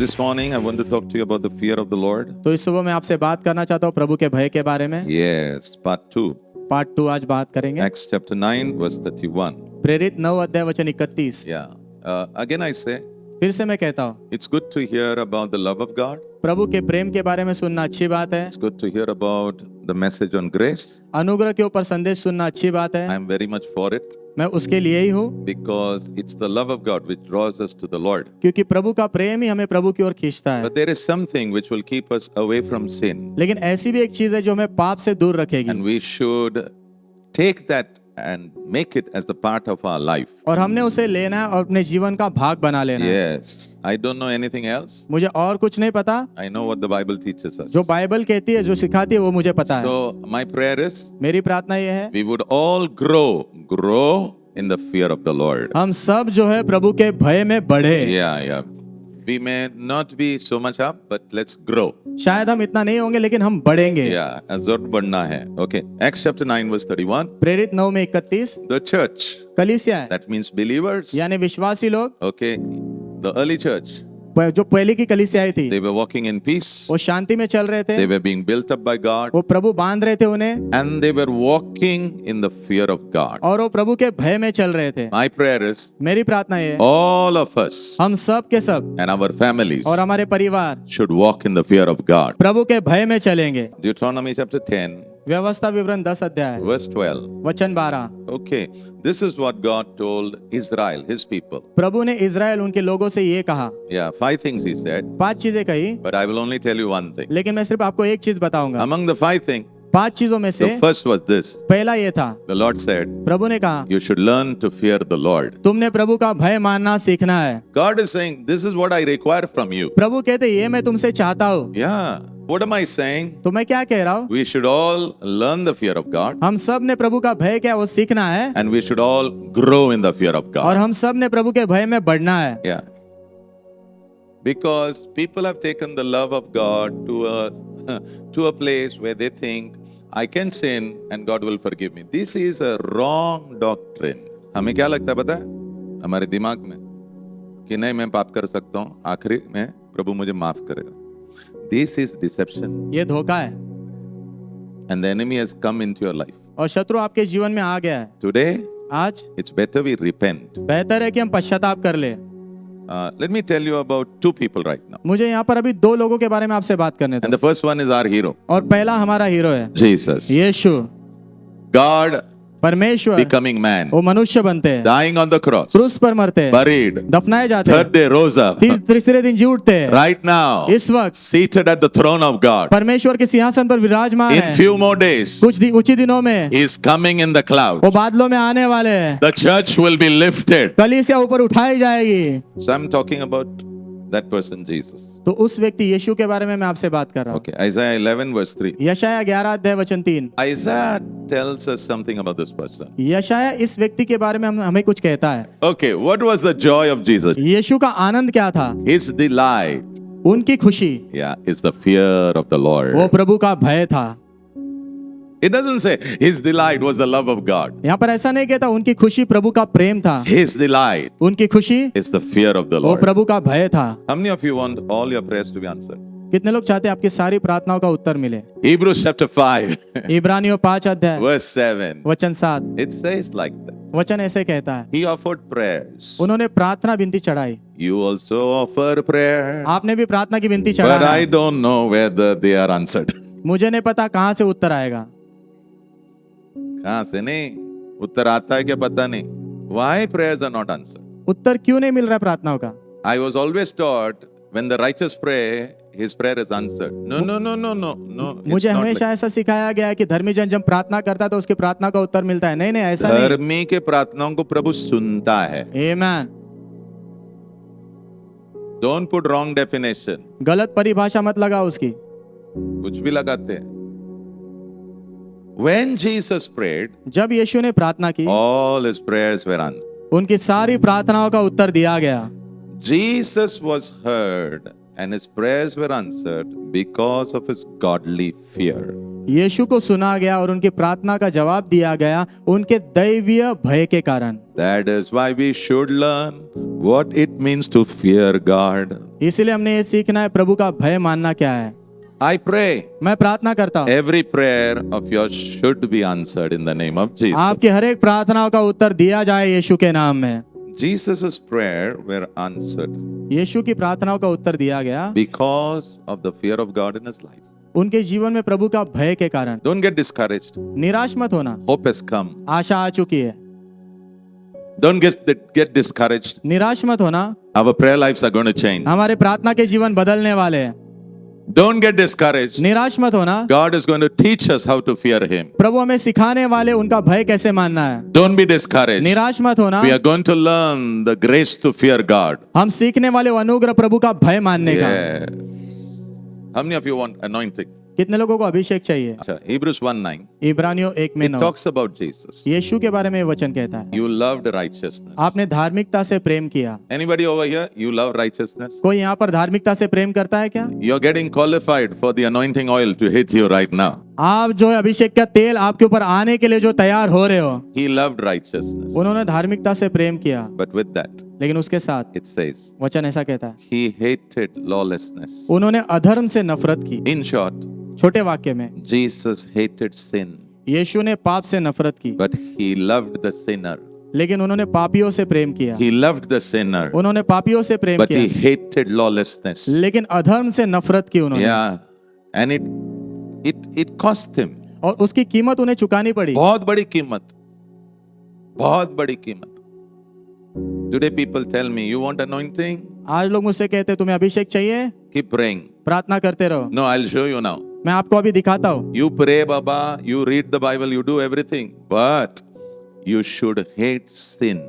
This morning I want to talk to you about the fear of the Lord. तो इस सुबह मैं आपसे बात करना चाहता हूँ प्रभु के भय के बारे में। Yes, part 2. पार्ट 2 आज बात करेंगे। Acts chapter 9 verse 31. प्रेरित 9 अध्याय वचन 31। Yeah. Again I say, फिर से मैं कहता हूँ it's good to hear about the love of God. प्रभु के प्रेम के बारे में सुनना अच्छी बात है। It's good to hear about the message on grace. अनुग्रह के ऊपर संदेश सुनना अच्छी बात है। I am very much for it मैं उसके लिए ही हूँ, because it's the love of God which draws us to the Lord. क्योंकि प्रभु का प्रेम ही हमें प्रभु की ओर खींचता है। But there is something which will keep us away from sin. लेकिन ऐसी भी एक चीज है जो हमें पाप से दूर रखेगी, And we should take that and make it as the part of our life. और हमने उसे लेना है और अपने जीवन का भाग बना लेना है। Yes. I don't know anything else. मुझे और कुछ नहीं पता, I know what the Bible teaches us. जो बाइबल कहती है, जो सिखाती है, वो मुझे पता है। So my prayer is मेरी प्रार्थना ये है we would all grow in the fear of the Lord. हम सब जो है प्रभु के भय में बढ़े। Yeah. We may not be so much up, but let's grow. शायद हम इतना नहीं होंगे लेकिन हम बढ़ेंगे। Yeah, azort बढ़ना है. Okay. Acts chapter 9 verse 31. प्रेरित 9 में 31 The church, कलीसिया है, that means believers. यानी विश्वासी लोग। Okay. The early church, जो पहले की कलीसियाएं थी they were walking in peace. वो शांति में चल रहे थे, They were being built up by God. वो प्रभु बांध रहे थे उन्हें, And they were walking in the fear of God. और वो प्रभु के भय में चल रहे थे। My prayer is मेरी प्रार्थना ये है all of us हम सब के सब and our families और हमारे परिवार should walk in the fear of God. प्रभु के भय में चलेंगे। Deuteronomy chapter 10 व्यवस्था विवरण 10 अध्याय verse 12. वचन 12। Okay, this is what God told Israel, his people. प्रभु ने इजराइल उनके लोगों से ये कहा। Yeah, 5 things he said, 5 चीजें कही, but I will only tell you one thing. लेकिन मैं सिर्फ आपको एक चीज बताऊंगा। Among the 5 things, 5 चीजों में से the first was this. पहला ये था, The Lord said, प्रभु ने कहा you should learn to fear the Lord. तुमने प्रभु का भय मानना सीखना है। God is saying, this is what I require from you. प्रभु कहते ये मैं तुमसे चाहता हूँ। Yeah, what am I saying? तो मैं क्या कह रहा हूँ? We should all learn the fear of God. हम सब ने प्रभु का भय क्या वो सीखना है, And we should all grow in the fear of और God. हम सब ने प्रभु के भय में बढ़ना है। Yeah. Because people have taken the love of God to a place where they think, I can sin and God will forgive me. This is a wrong doctrine. हमें क्या लगता है पता है? हमारे दिमाग में कि नहीं मैं पाप कर सकता हूँ, आखिरी में प्रभु मुझे माफ करेगा. This is deception. ये धोखा है, And the enemy has come into your life. और शत्रु आपके जीवन में आ गया है। Today, आज it's better we repent. बेहतर है कि हम पश्चाताप कर ले। Let me tell you about 2 people right now. मुझे यहाँ पर अभी 2 लोगों के बारे में आपसे बात करने And दो, the first one is our hero, और पहला हमारा हीरो है Jesus. यीशु। God परमेश्वर becoming man, वो मनुष्य बनते हैं, dying on the cross, क्रूस पर मरते हैं, buried, दफनाए जाते हैं, 3rd day rose up, तीसरे दिन जी उठते हैं। right now, इस वक्त seated at the throne of God. परमेश्वर के सिंहासन पर विराजमान In है। few more days, कुछ ही दिनों में he is coming in the cloud. वो बादलों में आने वाले हैं। The church will be lifted. कलीसिया ऊपर उठाई जाएगी। So I'm talking about that person, Jesus. तो उस व्यक्ति यीशु के बारे में मैं आपसे बात कर रहा हूँ। Okay, Isaiah 11 verse 3. यशाया 11 अध्याय वचन 3। Isaiah tells us something about this person. यशाया इस व्यक्ति के बारे में हमें कुछ कहता है। Okay, what was the joy of Jesus? यीशु का आनंद क्या था? His delight, उनकी खुशी yeah, is the fear of the वो Lord. प्रभु का भय था। It doesn't say his delight was the love of God. यहाँ पर ऐसा नहीं कहता उनकी खुशी प्रभु का प्रेम था। His delight उनकी खुशी is the fear of the वो Lord. प्रभु का भय था। How many of you want all your prayers to be answered? कितने लोग चाहते हैं आपकी सारी प्रार्थनाओं का उत्तर मिले? Hebrews chapter 5 इब्रानियों 5 अध्याय verse 7. वचन 7 It says like that. वचन ऐसे कहता है, He offered prayers. उन्होंने प्रार्थना विनती चढ़ाई। You also offer prayer. आपने भी प्रार्थना की विनती But चढ़ाई। I don't know whether they are answered. मुझे नहीं पता कहाँ से उत्तर आएगा। कहाँ से नहीं, उत्तर आता है क्या पता नहीं. Why prayers are not answered? उत्तर क्यों नहीं मिल रहा है प्रार्थनाओं का? I was always taught when the righteous pray, his prayer is answered. No. It's मुझे not हमेशा like- ऐसा सिखाया गया है कि धर्मी जन जब प्रार्थना करता है तो उसकी प्रार्थना का उत्तर मिलता है। नहीं ऐसा नहीं। धर्मी के प्रार्थनाओं को प्रभु सुनता है. आमीन। Don't put wrong definition. गलत परिभाषा मत लगाओ उसकी। कुछ भी लगाते हैं. When Jesus prayed, जब यीशु ने प्रार्थना की, all his prayers were answered. उनकी सारी प्रार्थनाओं का उत्तर दिया गया। Jesus was heard and his prayers were answered because of his godly fear. यीशु को सुना गया और उनकी प्रार्थना का जवाब दिया गया उनके दैवीय भय के कारण। That is why we should learn what it means to fear God. इसलिए हमने ये सीखना है प्रभु का भय मानना क्या है। I pray मैं प्रार्थना करता हूँ every prayer of yours should be answered in the name of Jesus. आपकी हर एक प्रार्थनाओं का उत्तर दिया जाए यीशु के नाम में। Jesus' prayer were answered यीशु की प्रार्थनाओं का उत्तर दिया गया because of the fear of God in his life. उनके जीवन में प्रभु का भय के कारण। Don't get discouraged. निराश मत होना, Hope has come. आशा आ चुकी है। Don't get discouraged. निराश मत होना, Our prayer lives are going to change. हमारे प्रार्थना के जीवन बदलने वाले हैं। Don't get discouraged. निराश मत होना, God is going to teach us how to fear him. प्रभु हमें सिखाने वाले उनका भय कैसे मानना है। Don't be discouraged. निराश मत होना, We are going to learn the grace to fear God. हम सीखने वाले वो अनुग्रह प्रभु का भय मानने का। Yeah. How many of you want anointing? कितने लोगों को अभिषेक चाहिए? अच्छा, Hebrews 1:9. इब्रानियों 1 में It 9 talks about Jesus. यीशु के बारे में ये वचन कहता है, You loved righteousness. आपने धार्मिकता से प्रेम किया। Anybody over here? You love righteousness? कोई यहाँ पर धार्मिकता से प्रेम करता है क्या? You're getting qualified for the anointing oil to hit you right now. आप जो है अभिषेक का तेल आपके ऊपर आने के लिए जो तैयार हो रहे हो, He loved righteousness. उन्होंने धार्मिकता से प्रेम किया। But with that, लेकिन उसके साथ it says, वचन ऐसा कहता है, He hated lawlessness. उन्होंने अधर्म से नफरत की। In short, छोटे वाक्य में Jesus hated sin, यीशु ने पाप से नफरत की, but He loved the sinner. लेकिन उन्होंने पापियों से प्रेम किया। He loved the sinner, उन्होंने पापियों से प्रेम but He किया, hated lawlessness. लेकिन अधर्म से नफरत की उन्होंने। Yeah, and it cost Him. और उसकी कीमत उन्हें चुकानी पड़ी। बहुत बड़ी कीमत, बहुत बड़ी कीमत। Today people tell me, you want anointing? आज लोग मुझसे कहते हैं तुम्हें अभिषेक चाहिए, Keep praying. प्रार्थना करते रहो। No, I'll show you now. मैं आपको अभी दिखाता हूँ। You pray, Baba, you read the Bible, you do everything, but you should hate sin.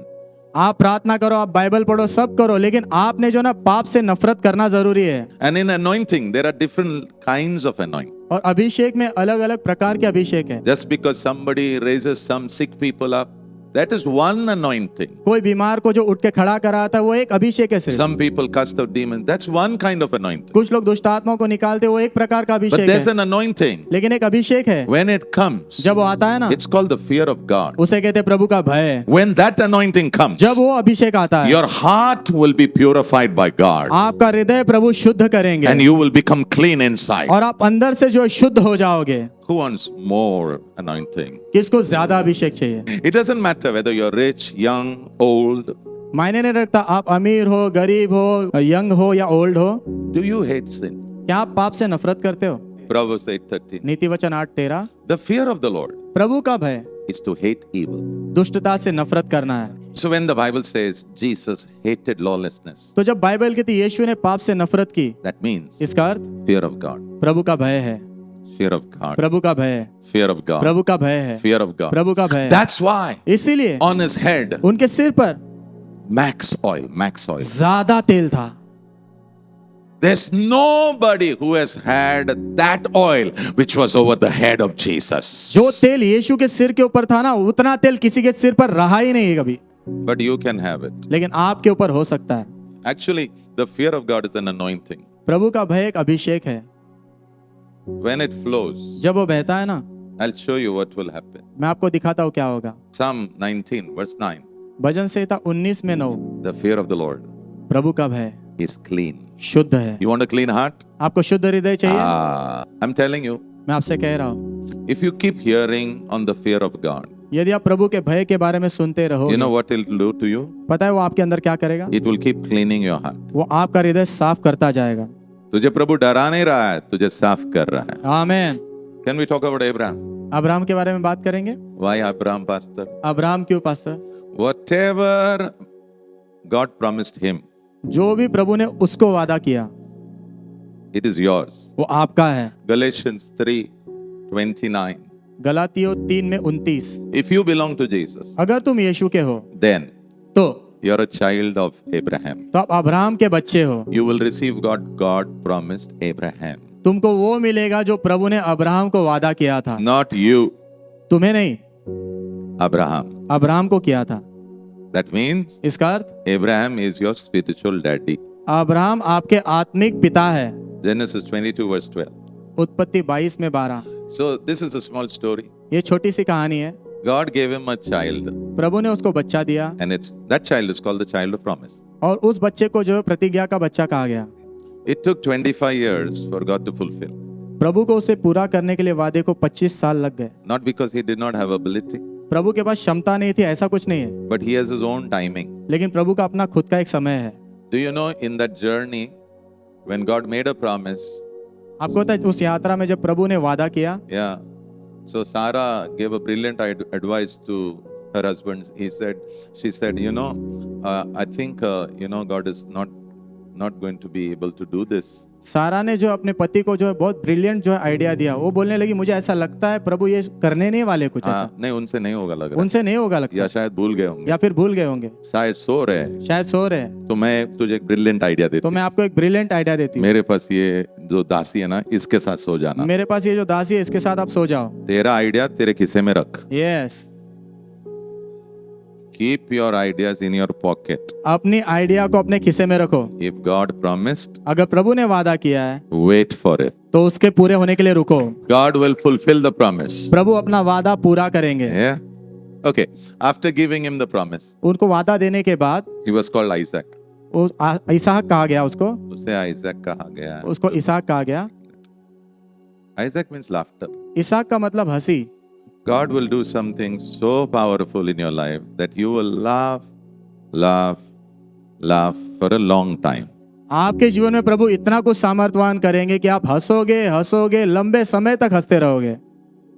आप प्रार्थना करो, आप बाइबल पढ़ो, सब करो, लेकिन आपने जो ना पाप से नफरत करना जरूरी है। And in anointing, there are different kinds of anointing. और अभिषेक में अलग अलग प्रकार के अभिषेक है। Just because somebody raises some sick people up, that is one anointing. कोई बीमार को जो उठ के खड़ा कराता है वो एक अभिषेक है सिर्फ। Some people cast out demons, that's one kind of anointing. कुछ लोग दुष्ट आत्माओं को निकालते वो एक प्रकार का But अभिषेक there's है। an anointing. लेकिन एक अभिषेक है, When it comes, जब वो आता है ना, it's called the fear of God. उसे कहते हैं प्रभु का भय। When that anointing comes, जब वो अभिषेक आता है, your heart will be purified by God. आपका हृदय प्रभु शुद्ध करेंगे And you will become clean inside. और आप अंदर से जो शुद्ध हो जाओगे। Who wants more anointing? किसको ज्यादा अभिषेक चाहिए? It doesn't matter whether you're rich, young, old. मायने नहीं रखता आप अमीर हो, गरीब हो, यंग हो या ओल्ड हो। Do you hate sin? क्या आप पाप से नफरत करते हो? Proverbs 8:13. नीति वचन 8:13। The fear of the Lord प्रभु का भय is to hate evil. दुष्टता से नफरत करना है। So when the Bible says Jesus hated lawlessness, तो जब बाइबल कहती है यीशु ने पाप से नफरत की, that means इसका अर्थ fear of God. प्रभु का भय है। Fear of God. प्रभु का भय है। Fear of God. प्रभु का भय है। Fear of God. प्रभु का भय है। That's why इसीलिए on his head, उनके सिर पर max oil. ज्यादा तेल था। There's nobody who has had that oil which was over the head of Jesus. जो तेल यीशु के सिर के ऊपर था ना, उतना तेल किसी के सिर पर रहा ही नहीं है कभी। But you can have it. लेकिन आपके ऊपर हो सकता है। Actually, the fear of God is an anointing. प्रभु का भय एक अभिषेक है। When it flows, जब वो बहता है ना, I'll show you what will happen. मैं आपको दिखाता हूँ क्या होगा। Psalm 19, verse 9. भजन संहिता 19 में 9, The fear of the Lord प्रभु का भय is clean. शुद्ध है। You want a clean heart? आपको शुद्ध हृदय चाहिए? I'm telling you, मैं आपसे कह रहा हूँ, if you keep hearing on the fear of God, यदि आप प्रभु के भय के बारे में सुनते रहो, you know what it'll do to you? पता है वो आपके अंदर क्या करेगा? It will keep cleaning your heart. वो आपका हृदय साफ करता जाएगा। तुझे प्रभु डरा नहीं रहा है, तुझे साफ कर रहा है. आमीन। Can we talk about Abraham? Abraham के बारे में बात करेंगे। Why Abraham, pastor? अब्राहम क्यों pastor? Whatever God promised him, जो भी प्रभु ने उसको वादा किया it is yours. वो आपका है। Galatians 3:29. गलातियों 3 में 29। If you belong to Jesus, अगर तुम यीशु के हो then तो you're a child of Abraham. आप अब्राहम के बच्चे हो। You will receive what God promised Abraham. तुमको वो मिलेगा जो प्रभु ने अब्राहम को वादा किया था। Not you, तुम्हें नहीं, Abraham. अब्राहम को किया था। That means इसका अर्थ Abraham is your spiritual daddy. Abraham आपके आत्मिक पिता है। Genesis 22 verse 12. उत्पत्ति 22 में 12। So this is a small story. ये छोटी सी कहानी है। God gave him a child, प्रभु ने उसको बच्चा दिया and that child is called the child of promise. और उस बच्चे को जो है प्रतिज्ञा का बच्चा कहा गया। It took 25 years for God to fulfill. प्रभु को उसे पूरा करने के लिए वादे को 25 साल लग गए। Not because he did not have ability, प्रभु के पास क्षमता नहीं थी, ऐसा कुछ नहीं है, but he has his own timing. लेकिन प्रभु का अपना खुद का एक समय है। Do you know, in that journey, when God made a promise, आपको पता है उस यात्रा में जब प्रभु ने वादा किया, yeah, so Sarah gave a brilliant advice to her husband. She said, I think, God is not going to be able to do this. सारा ने जो अपने पति को जो है बहुत ब्रिलियंट जो है आइडिया दिया। वो बोलने लगी मुझे ऐसा लगता है प्रभु ये करने नहीं वाले कुछ ऐसा। नहीं, उनसे नहीं होगा लग रहा, उनसे नहीं होगा लगता, या शायद भूल गए होंगे, या फिर भूल गए होंगे, शायद सो रहे हैं। शायद सो रहे हैं। तो मैं तुझे एक ब्रिलियंट आइडिया देता तो हूं। मैं आपको एक ब्रिलियंट आइडिया देती हूँ। मेरे पास ये जो दासी है ना, इसके साथ सो जाना। मेरे पास ये जो दासी है इसके साथ आप सो जाओ। तेरा आइडिया तेरे खिस्से में रख। Yes, Keep your ideas in your pocket. अपनी आइडिया को अपने खिस्से में रखो। If God promised, अगर प्रभु ने वादा किया है wait for it. तो उसके पूरे होने के लिए रुको। God will fulfill the promise. प्रभु अपना वादा पूरा करेंगे। Yeah. Okay. After giving him the promise, उनको वादा देने के बाद he was called Isaac. इसहाक कहा गया उसको। उसे Isaac कहा गया। उसको इसहाक कहा गया। Isaac means laughter. इसहाक का मतलब हंसी। God will do something so powerful in your life that you will laugh, laugh, laugh for a long time. आपके जीवन में प्रभु इतना कुछ सामर्थ्यवान करेंगे कि आप हंसोगे हंसोगे, लंबे समय तक हंसते रहोगे।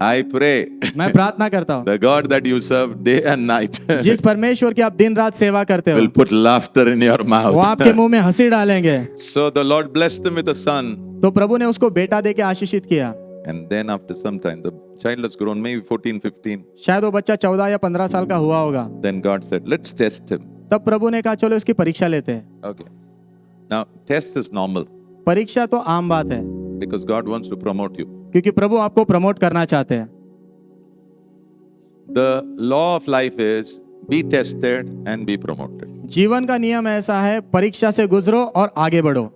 I pray मैं प्रार्थना करता हूँ the God that you serve day and night जिस परमेश्वर की आप दिन रात सेवा करते हो will put laughter in your वो mouth. आपके मुंह में हंसी डालेंगे। So the Lord blessed him with a son. तो प्रभु ने उसको बेटा दे के आशीषित किया। And then after some time, the child has grown, maybe 14, 15. शायद वो बच्चा 14 या 15 साल का हुआ होगा। Then God said, let's test him. तब प्रभु ने कहा चलो इसकी परीक्षा लेते हैं। Okay. Now, test is normal परीक्षा तो आम बात है because God wants to promote you. क्योंकि प्रभु आपको प्रमोट करना चाहते हैं। The law of life is be tested and be promoted. जीवन का नियम ऐसा है, परीक्षा से गुजरो और आगे बढ़ो।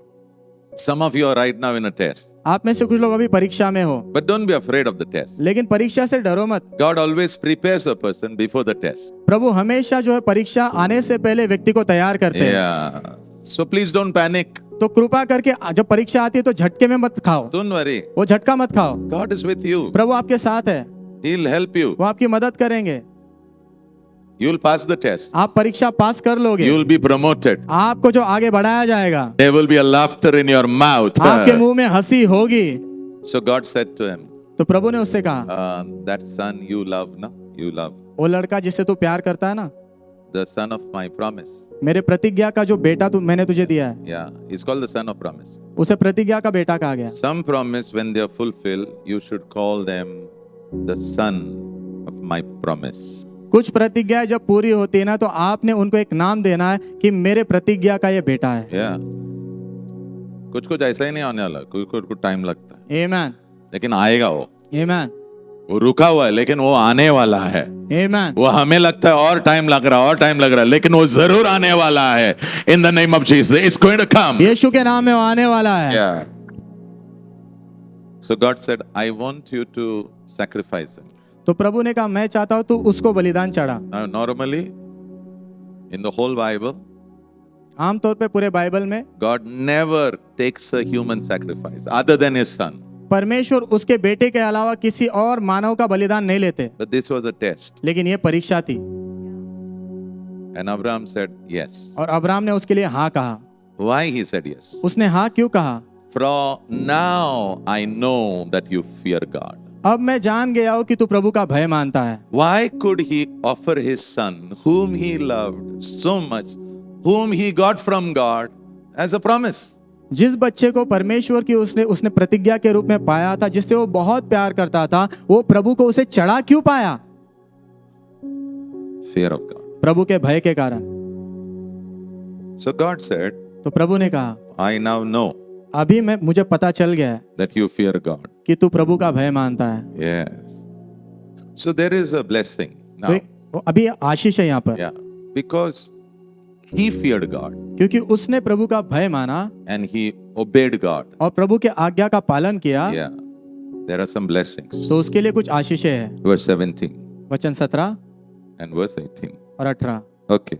Some of you are right now in a test, आप में से कुछ लोग अभी परीक्षा में हो, but don't be afraid of the test. लेकिन परीक्षा से डरो मत। God always prepares a person before the test. प्रभु हमेशा जो है परीक्षा आने से पहले व्यक्ति को तैयार करते हैं। Yeah. So please don't panic. तो कृपा करके जब परीक्षा आती है तो झटके में मत खाओ, Don't worry. वो झटका मत खाओ। God is with you. प्रभु आपके साथ है, He'll help you. वो आपकी मदद करेंगे। You'll pass the test. आप परीक्षा पास कर लोगे, You'll be promoted. आपको जो आगे बढ़ाया जाएगा, There will be a laughter in your mouth. आपके मुंह में हंसी होगी। So God said to him, तो प्रभु ने उससे कहा, that son you love, no? You love वो लड़का जिससे तू प्यार करता है ना, the son of my promise. मेरे प्रतिज्ञा का जो बेटा मैंने तुझे दिया है, Yeah, he's called the son of promise. उसे प्रतिज्ञा का बेटा कहा गया। Some promise, when they are fulfilled, you should call them the son of my promise. कुछ प्रतिज्ञा जब पूरी होती है ना तो आपने उनको एक नाम देना है कि मेरे प्रतिज्ञा का ये बेटा है। Yeah. कुछ ऐसा ही नहीं आने वाला, कुछ टाइम लगता है, आमेन, लेकिन आएगा वो। आमेन, वो रुका हुआ है लेकिन वो आने वाला है। आमेन। वो हमें लगता है और टाइम लग रहा है, लेकिन वो जरूर आने वाला है। In the name of Jesus, it's going to come. यीशु के नाम में वो आने वाला है। Yeah. So God said, I want you to sacrifice him. तो प्रभु ने कहा मैं चाहता हूं तू उसको बलिदान चढ़ा। Now, normally, in the whole Bible, आमतौर पे पूरे बाइबल में God never takes a human sacrifice other than his son. परमेश्वर उसके बेटे के अलावा किसी और मानव का बलिदान नहीं लेते, But this was a test. लेकिन ये परीक्षा थी। And Abraham said yes. और अब्राहम ने उसके लिए हाँ कहा। Why he said yes? उसने हाँ क्यों कहा? From now I know that you fear God. अब मैं जान गया हूं कि तू प्रभु का भय मानता है। Why could he offer his son, whom he loved so much, whom he got from God, as a promise? जिस बच्चे को परमेश्वर की उसने प्रतिज्ञा के रूप में पाया था, जिससे वो बहुत प्यार करता था, वो प्रभु को उसे चढ़ा क्यों पाया? Fear of God. प्रभु के भय के कारण। So God said, तो प्रभु ने कहा I now know अभी मुझे पता चल गया है that you fear God. कि तू प्रभु का भय मानता है। Yes. So there is a blessing now. तो अभी आशीष है यहाँ पर। Yeah. Because he feared God क्योंकि उसने प्रभु का भय माना and he obeyed God. और प्रभु के आज्ञा का पालन किया। Yeah. there are some blessings. तो उसके लिए कुछ आशीषें हैं। Verse 17 वचन 17 and verse 18. और 18। Okay.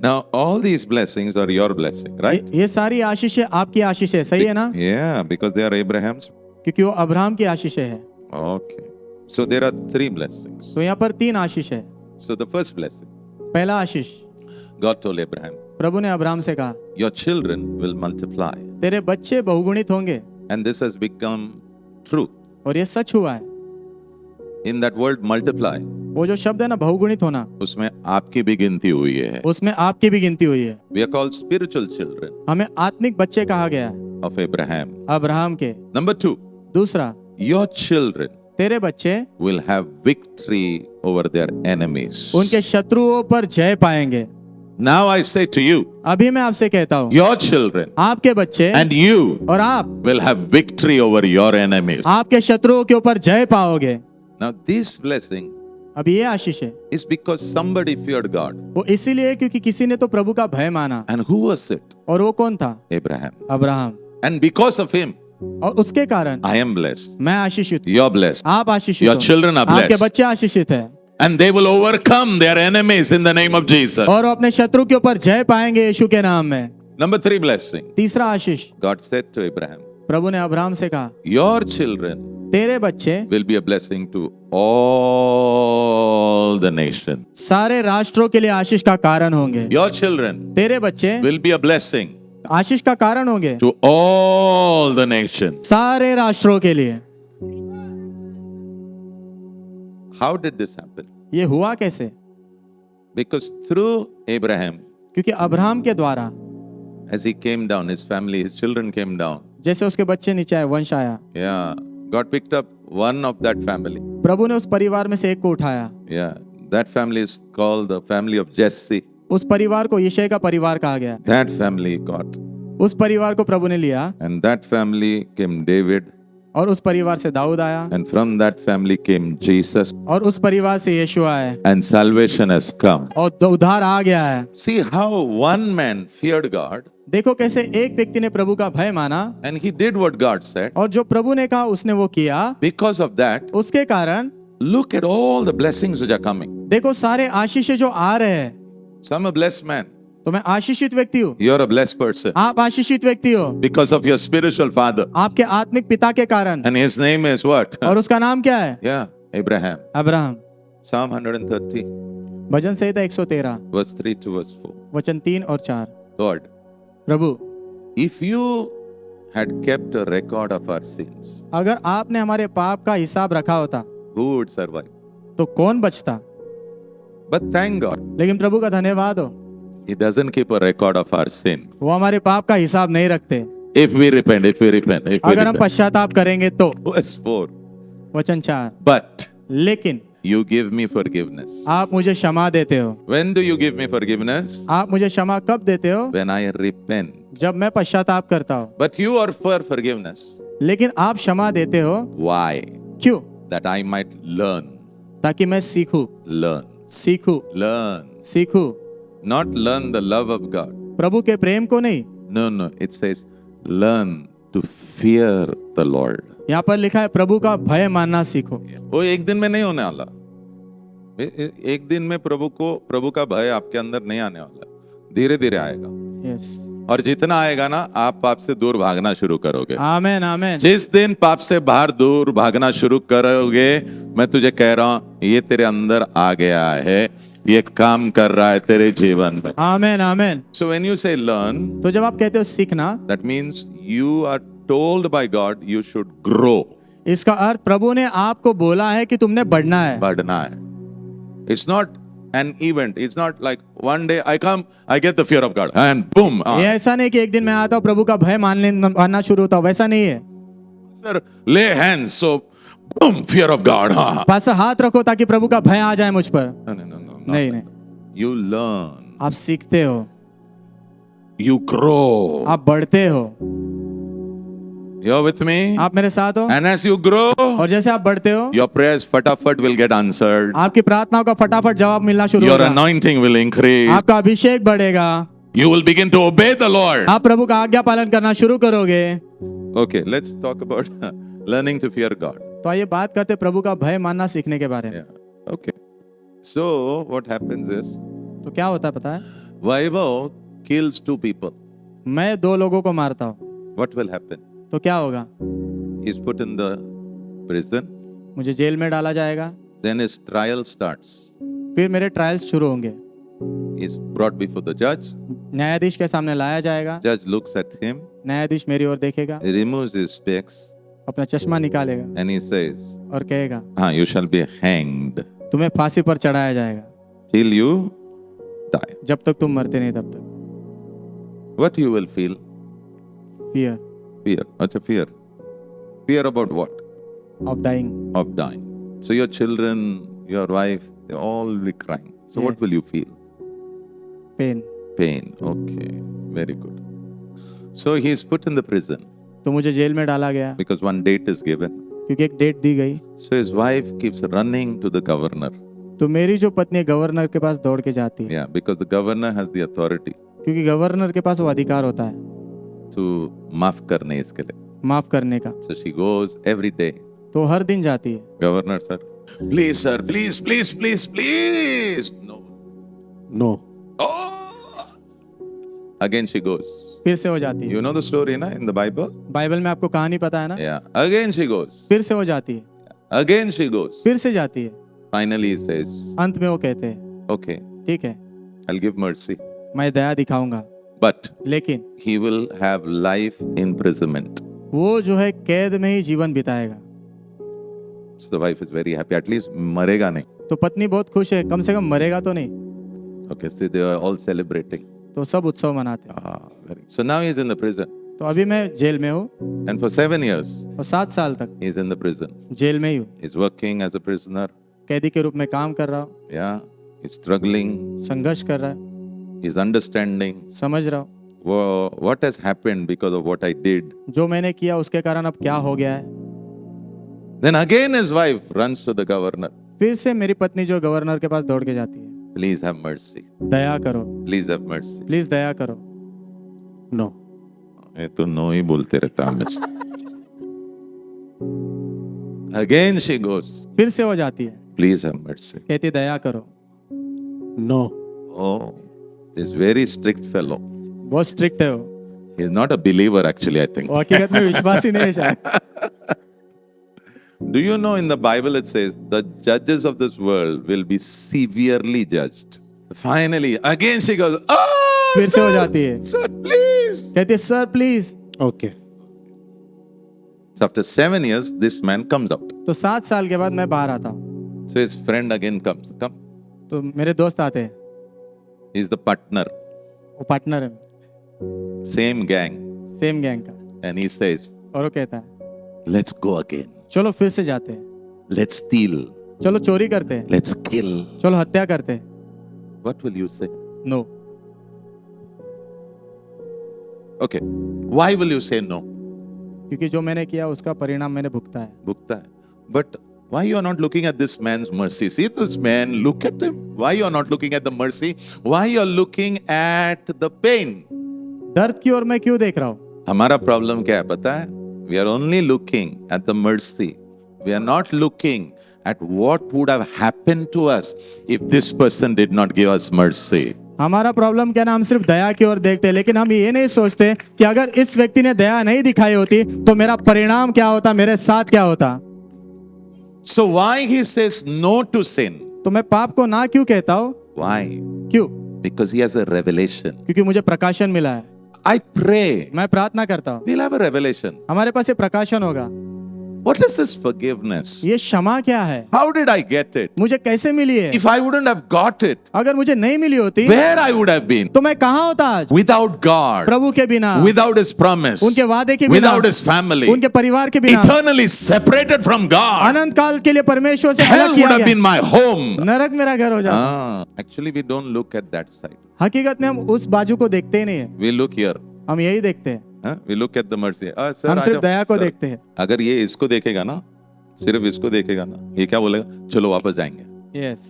Now, all these blessings are your blessing, right? ये सारी आशीषें आपकी आशीषें, सही है ना? Yeah, because they are Abraham's. क्योंकि वो अब्राहम की आशीषें है। Okay. So there are 3 blessings. तो यहाँ पर 3 आशीष है। So the first blessing, पहला आशीष, God told Abraham, प्रभु ने अब्राहम से कहा, your children will multiply. तेरे बच्चे बहुगुणित होंगे। And this has become true. और ये सच हुआ है। In that word multiply, वो जो शब्द है ना बहुगुणित होना, उसमें आपकी भी गिनती हुई है. उसमें आपकी भी गिनती हुई है। We are called spiritual children हमें आत्मिक बच्चे कहा गया है of Abraham. अब्राहम के। Number 2, दूसरा, your children तेरे बच्चे will have victory over their enemies. उनके शत्रुओं पर जय पाएंगे। Now I say to you, अभी मैं आपसे कहता हूँ, your children आपके बच्चे and you और आप will have victory over your enemies. आपके शत्रुओं के ऊपर जय पाओगे। Now this blessing अब ये आशीष है, is because somebody feared God. वो इसीलिए क्योंकि किसी ने तो प्रभु का भय माना। And who was it? और वो कौन था? Abraham. Abraham. And because of him, और उसके कारण I am blessed. मैं आशीषित हूँ, You're blessed. आप आशीषित Your हो, children are आपके blessed. बच्चे आशीषित हैं। And they will overcome their enemies in the name of Jesus. और वो अपने शत्रु के ऊपर जय पाएंगे यीशु के नाम में। Number 3 blessing. तीसरा आशीष, God said to Abraham, प्रभु ने अब्राहम से कहा, your children तेरे बच्चे will be a blessing to all the nations. सारे राष्ट्रों के लिए आशीष का कारण होंगे। Your children तेरे बच्चे will be a blessing आशीष का कारण होंगे to all the nations. सारे राष्ट्रों के लिए। How did this happen? ये हुआ कैसे? Because through Abraham, क्योंकि अब्राहम के द्वारा as he came down, his family, his children came down. जैसे उसके बच्चे नीचे आए, वंश आया, Yeah, God picked up one of that family. प्रभु ने उस परिवार में से एक को उठाया। Yeah, that family is called the family of Jesse. उस परिवार को यिशै का परिवार कहा गया। That family got. उस परिवार को प्रभु ने लिया And that family came David. और उस परिवार से दाऊद आया And from that family came Jesus. और उस परिवार से यीशु आया And salvation has come. और उद्धार आ गया है। See how one man feared God देखो कैसे एक व्यक्ति ने प्रभु का भय माना and he did what God said. और जो प्रभु ने कहा उसने वो किया। Because of that, उसके कारण look at all the blessings which are coming. देखो सारे आशीष जो आ रहे हैं। So I'm a blessed man. तो मैं आशीषित व्यक्ति हूँ, You're a blessed person. आप आशीषित व्यक्ति हो Because of your spiritual father. आपके आत्मिक पिता के कारण। And his name is what? और उसका नाम क्या है? Yeah, Abraham. Abraham. Psalm 130, bhajan Samhita 113 verse 3 to verse 4. वचन 3 और 4। Lord, Prabhu, if you had kept a record of our sins, अगर आपने हमारे पाप का हिसाब रखा होता who would survive? तो कौन बचता? But thank God, लेकिन प्रभु का धन्यवाद हो, he doesn't keep a record of our sin. वो हमारे पाप का हिसाब नहीं रखते। If we repent. अगर हम पश्चाताप करेंगे तो। Verse 4. वचन 4, But लेकिन you give me forgiveness. आप मुझे क्षमा देते हो। When do you give me forgiveness? आप मुझे क्षमा कब देते हो? When I repent. जब मैं पश्चाताप करता हूँ। But you are for forgiveness. लेकिन आप क्षमा देते हो Why? क्यों? That I might learn. ताकि मैं सीखूं, सीखूं, सीखूं। Not learn the love of God. प्रभु के प्रेम को नहीं, No. It says learn to fear the Lord. यहाँ पर लिखा है प्रभु का भय मानना सीखो। वो एक दिन में नहीं होने वाला। एक दिन में प्रभु का भय आपके अंदर नहीं आने वाला, धीरे धीरे आएगा। यस, और जितना आएगा ना, आप पाप से दूर भागना शुरू करोगे। आमेन, आमेन। जिस दिन पाप से बाहर दूर भागना शुरू करोगे, मैं तुझे कह रहा हूं, ये तेरे अंदर आ गया है, ये काम कर रहा है तेरे जीवन में। आमेन, आमेन। So when you say learn, तो जब आप कहते हो सीखना, that means you are told by God you should grow. इसका अर्थ प्रभु ने आपको बोला है कि तुमने बढ़ना है। बढ़ना है। It's not an event. It's not like one day I come, I get the fear of God and boom. ये ऐसा नहीं कि एक दिन मैं आता हूँ प्रभु का भय मानना शुरू होता, वैसा नहीं है। Sir, lay hands, so boom, fear of God. पास हाथ रखो ताकि प्रभु का भय आ जाए मुझ पर। No. नहीं। You learn. आप सीखते हो, You grow. आप बढ़ते हो। You're with me? आप मेरे साथ हो? And as you grow, और जैसे आप बढ़ते हो, your prayers फटाफट will get answered. आपकी प्रार्थनाओं का फटाफट जवाब मिलना शुरू Your होगा। anointing will increase. आपका अभिषेक बढ़ेगा। You will begin to obey the Lord. आप प्रभु का आज्ञा पालन करना शुरू करोगे। Okay, let's talk about learning to fear God. तो आइए बात करते हैं प्रभु का भय मानना सीखने के बारे में। Yeah. Okay. So what happens is तो क्या होता है पता है, Vaibhav kills two people. मैं 2 लोगों को मारता हूँ What will happen? तो क्या होगा, He's put in the prison. मुझे जेल में डाला जाएगा, Then his trial starts. फिर मेरे ट्रायल्स शुरू होंगे, He's brought before the judge. न्यायाधीश के सामने लाया जाएगा, Judge looks at him, न्यायाधीश मेरी ओर देखेगा, he removes his specs, अपना चश्मा निकालेगा and he says, और कहेगा you shall be hanged तुम्हें फांसी पर चढ़ाया जाएगा till you die. जब तक तुम मरते नहीं तब तक। What you will feel? Fear Fear. What's a fear? Fear about what? Of dying, Of dying. So your children, your wife, they all will be crying. So what Yes. will you feel? Pain. Pain. Okay. Very good. So he is put in the prison तो मुझे jail में डाला गया because one date is given. क्योंकि एक date दी गई। So his wife keeps running to the governor. तो मेरी जो पत्नी है गवर्नर के पास दौड़ के जाती है, Yeah, because the governor has the authority क्योंकि गवर्नर के पास वो अधिकार होता है to माफ करने इसके लिए. माफ करने का। So she goes every day. तो हर दिन जाती है, Governor sir, please sir, please, please, please, please. No. No, Oh! Again she goes. फिर से हो जाती है। You know the story, na, in the Bible? Bible में आपको कहानी पता है ना, Yeah. Again she goes. फिर से हो जाती है, Again she goes. फिर से जाती है। Finally he says, अंत में वो कहते हैं okay, ठीक है I'll give mercy. मैं दया दिखाऊंगा, But लेकिन he will have life imprisonment. वो जो है कैद में ही जीवन बिताएगा। So the wife is very happy. At least मरेगा नहीं. तो पत्नी बहुत खुश है, कम से कम मरेगा तो नहीं। Okay, so they are all celebrating. तो सब उत्सव मनाते हैं। Very. So now he's in the prison. तो अभी मैं जेल में हूँ And for 7 years, और 7 साल तक he's in the prison. Jail में ही हूँ, He's working as a prisoner. कैदी के रूप में काम कर रहा हूँ, Yeah. He's struggling. संघर्ष कर रहा है, He's understanding समझ रहा हूँ what has happened because of what I did. जो मैंने किया उसके कारण अब क्या हो गया है। Then again his wife runs to the governor. फिर से मेरी पत्नी जो गवर्नर के पास दौड़ के जाती है, Please have mercy. दया करो, Please have mercy. प्लीज दया करो। नो, ये तो नो ही बोलते रहता है हमेशा. Again she goes. फिर से हो जाती है, Please have mercy. कहती दया करो। No, Oh, this very strict fellow. बहुत स्ट्रिक्ट है वो, He's not a believer actually, I think. वो हकीकत में विश्वासी नहीं है शायद। Do you know in the Bible it says the judges of this world will be severely judged. Finally, again she goes, oh, फिर से हो sir, जाती है, sir, please. कहती है sir please. Okay So after 7 years, this man comes out. तो 7 साल के बाद मैं बाहर आता हूँ, So his friend again comes. Come. तो मेरे दोस्त आते हैं, He's the partner. वो पार्टनर है, Same gang. सेम गैंग का, And he says, और वो कहता है let's go again. चलो फिर से जाते हैं, Let's steal. चलो चोरी करते हैं, Let's kill. चलो हत्या करते हैं। What will you say? No, Okay. Why will you say no? क्योंकि जो मैंने किया उसका परिणाम मैंने भुगता है। Bhukta hai. But why you are not looking at this man's mercy? See this man, look at him. Why you are not looking at the mercy? Why you are looking at the pain? दर्द की ओर मैं क्यों देख रहा हूँ? हमारा problem क्या है पता है? We are only looking at the mercy. We are not looking at what would have happened to us if this person did not give us mercy. हमारा प्रॉब्लम क्या ना, हम सिर्फ दया की ओर देखते हैं, लेकिन हम ये नहीं सोचते कि अगर इस व्यक्ति ने दया नहीं दिखाई होती तो मेरा परिणाम क्या होता, मेरे साथ क्या होता। So why he says no to sin? तो मैं पाप को ना क्यों कहता हूँ? Why? क्यों? Because he has a revelation. क्योंकि मुझे प्रकाशन मिला है। I pray मैं प्रार्थना करता हूँ, we'll have a revelation. हमारे पास ये प्रकाशन होगा। What is this forgiveness? ये क्षमा क्या है? How did I get it? मुझे कैसे मिली है? If I wouldn't have got it, अगर मुझे नहीं मिली होती where I would have been? तो मैं कहाँ होता आज? Without God, प्रभु के बिना, without His promise, उनके वादे के बिना, without His family, उनके परिवार के बिना, eternally separated from God. अनंत काल के लिए परमेश्वर से Hell अलग would किया have been गया, my home. नरक मेरा घर हो जाता। Actually, we don't look at that side. हकीकत में हम उस बाजू को देखते ही नहीं है, We look here. हम यही देखते हैं, We look at the mercy. Sir, हम आ सिर्फ जाओ. दया को Sir, देखते हैं। अगर ये इसको देखेगा ना, सिर्फ इसको देखेगा ना, ये क्या बोलेगा? चलो वापस जाएंगे, यस,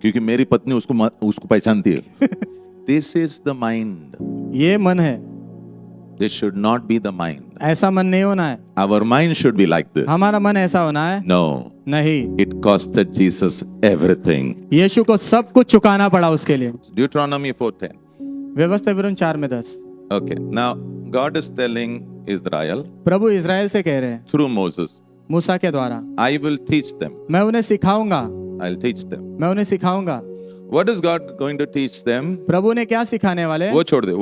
क्योंकि मेरी पत्नी उसको पहचानती है. This is the mind. ये मन है, This should not be the mind. ऐसा मन नहीं होना है, Our mind should be like this. हमारा मन ऐसा होना है। No, नहीं, it costed Jesus everything. यीशु को सब कुछ चुकाना पड़ा उसके लिए। Deuteronomy 4:10. व्यवस्था विवरण 4:10। Okay, now God is telling Israel Prabhu Israel से कह रहे हैं through Moses, मूसा के द्वारा, I will teach them. मैं उन्हें सिखाऊंगा, I'll teach them. मैं उन्हें सिखाऊंगा। What is God going to teach them? प्रभु ने क्या सिखाने वाले हैं? वो छोड़ दे।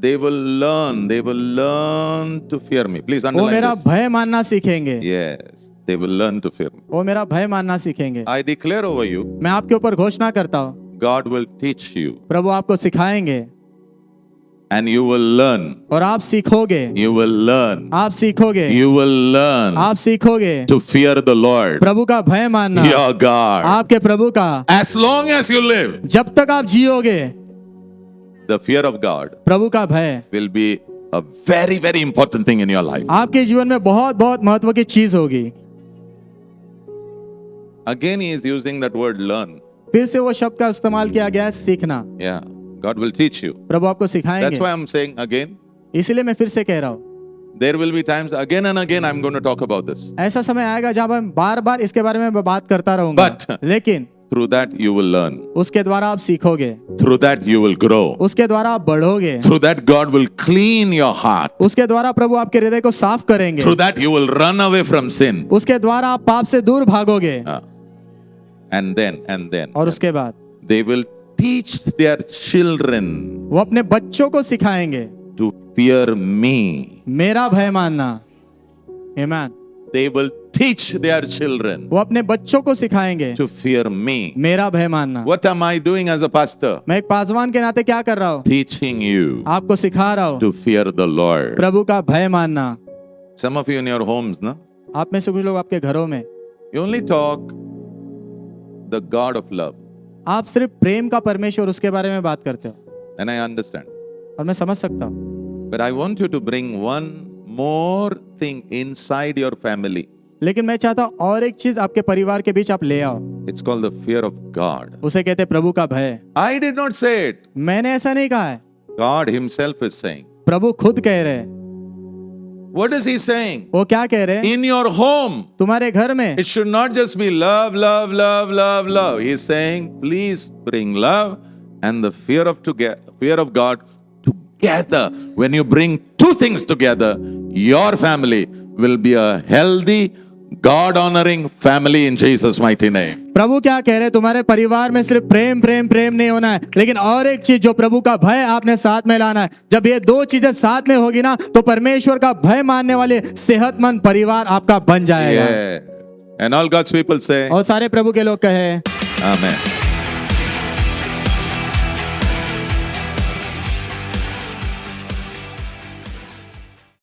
They will learn to fear me. Please वो underline मेरा this. भय मानना सीखेंगे। Yes, they will learn to fear me. वो मेरा भय मानना सीखेंगे। I declare over you, मैं आपके ऊपर घोषणा करता हूँ, God will teach you प्रभु आपको सिखाएंगे and you will learn. और आप सीखोगे, You will learn. आप सीखोगे, You will learn आप सीखोगे to fear the Lord, प्रभु का भय मानना, your God. आपके प्रभु का। As long as you live, जब तक आप जियोगे, the fear of God प्रभु का भय will be a very, very important thing in your life. आपके जीवन में बहुत बहुत महत्व की चीज होगी। Again, he is using that word learn. फिर से वो शब्द का इस्तेमाल किया गया है, सीखना। Yeah, God will teach you. प्रभु आपको That's सिखाएंगे। why I'm saying again, इसलिए मैं फिर से कह रहा हूँ, there will be times again and again I'm going to talk about this. ऐसा समय आएगा जब मैं बार बार इसके बारे में बात करता रहूंगा। But- लेकिन Through that you will learn. उसके द्वारा आप सीखोगे, Through that you will grow. उसके द्वारा आप बढ़ोगे, Through that God will clean your heart. उसके द्वारा प्रभु आपके हृदय को साफ करेंगे, Through that you will run away from sin. उसके द्वारा आप पाप से दूर भागोगे। And then और उसके बाद they will teach their children वो अपने बच्चों को सिखाएंगे to fear me. मेरा भय मानना। आमीन। They will teach their children वो अपने बच्चों को सिखाएंगे to fear me. मेरा भय मानना। What am I doing as a pastor? मैं एक पासवान के नाते क्या कर रहा हूँ? Teaching you आपको सिखा रहा हूँ to fear the Lord. प्रभु का भय मानना। Some of you in your homes, no? आप में से कुछ लोग आपके घरों में You only talk the God of love. आप सिर्फ प्रेम का परमेश्वर उसके बारे में बात करते हो, And I understand. और मैं समझ सकता हूँ। But I want you to bring one more thing inside your family. लेकिन मैं चाहता हूँ और एक चीज आपके परिवार के बीच आप ले आओ, It's called the fear of God. उसे कहते हैं प्रभु का भय। I did not say it. मैंने ऐसा नहीं कहा है, God Himself is saying. प्रभु खुद कह रहे हैं। What is He saying? वो क्या कह रहे हैं? In your home, तुम्हारे घर में it should not just be love, love, love, love, love. He's saying, please bring love and the fear of God together. When you bring two things together, your family will be a healthy, God-honoring family in Jesus' mighty name. प्रभु क्या कह रहे हैं? तुम्हारे परिवार में सिर्फ प्रेम प्रेम प्रेम नहीं होना है, लेकिन और एक चीज जो प्रभु का भय आपने साथ में लाना है। जब ये दो चीजें साथ में होगी ना, तो परमेश्वर का भय मानने वाले सेहतमंद परिवार आपका बन जाएगा। Yeah. And all God's people say, और सारे प्रभु के लोग कहे Amen.